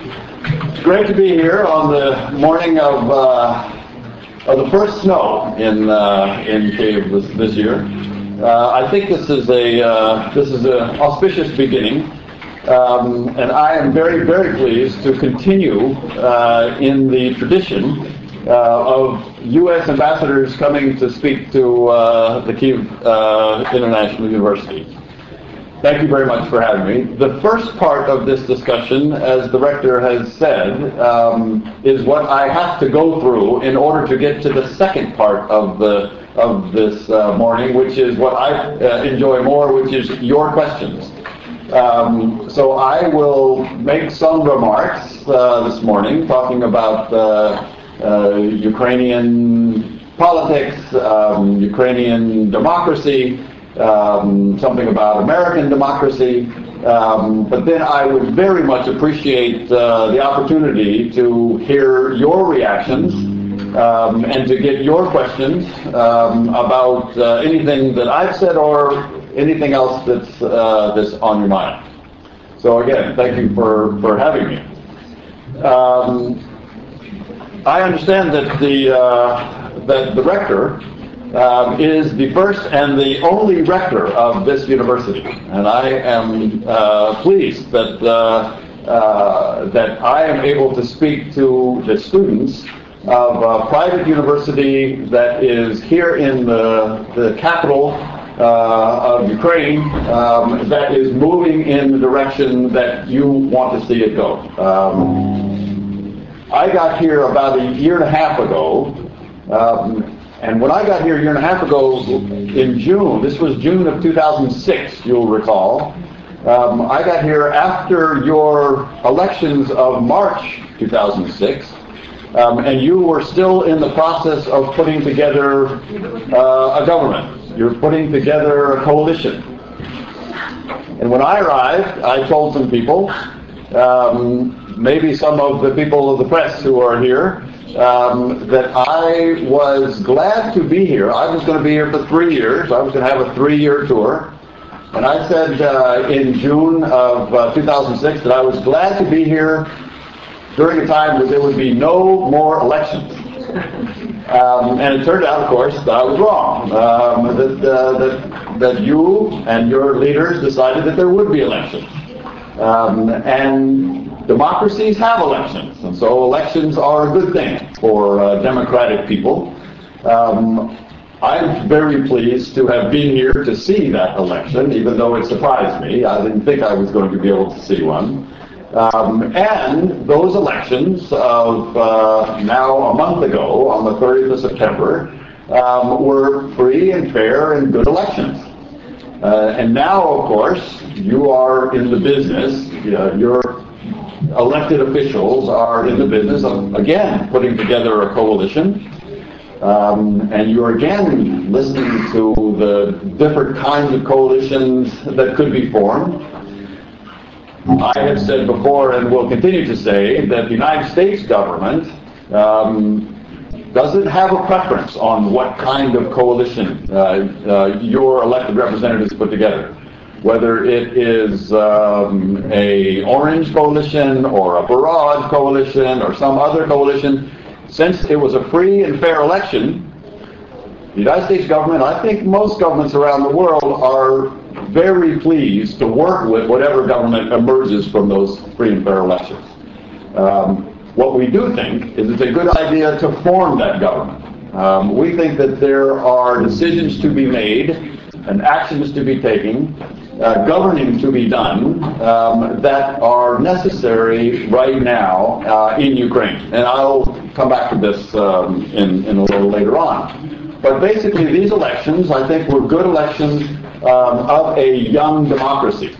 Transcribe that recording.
It's great to be here on the morning of the first snow in Kyiv this year. I think this is an auspicious beginning, and I am very, very pleased to continue in the tradition of U.S. ambassadors coming to speak to the Kyiv International University. Thank you very much for having me. The first part of this discussion, as the rector has said, is what I have to go through in order to get to the second part of this morning, which is what I enjoy more, which is your questions. So I will make some remarks this morning talking about Ukrainian politics, Ukrainian democracy, something about American democracy, but then I would very much appreciate the opportunity to hear your reactions and to get your questions about anything that I've said or anything else that's on your mind. So again, thank you for having me. I understand that the rector is the first and the only rector of this university, and I am pleased that I am able to speak to the students of a private university that is here in the capital of Ukraine, that is moving in the direction that you want to see it go. I got here about a year and a half ago. And when I got here a year and a half ago in June, this was June of 2006, you'll recall, I got here after your elections of March 2006, and you were still in the process of putting together a government. You're putting together a coalition. And when I arrived, I told some people, maybe some of the people of the press who are here, that I was glad to be here. I was going to be here for 3 years. I was going to have a 3-year tour. And I said in June of 2006 that I was glad to be here during a time when there would be no more elections. And it turned out, of course, that I was wrong. That you and your leaders decided that there would be elections. And democracies have elections, and so elections are a good thing for democratic people. I'm very pleased to have been here to see that election, even though it surprised me. I didn't think I was going to be able to see one. And those elections of now a month ago, on the 30th of September, were free and fair and good elections. And now, of course, you are in the business, your elected officials are in the business of, again, putting together a coalition, and you're again listening to the different kinds of coalitions that could be formed. I have said before and will continue to say that the United States government doesn't have a preference on what kind of coalition your elected representatives put together. Whether it is a orange coalition or a broad coalition or some other coalition, since it was a free and fair election, the United States government, I think most governments around the world, are very pleased to work with whatever government emerges from those free and fair elections. What we do think is it's a good idea to form that government. We think that there are decisions to be made and actions to be taken, governing to be done, that are necessary right now in Ukraine. And I'll come back to this in a little later on. But basically these elections, I think, were good elections of a young democracy.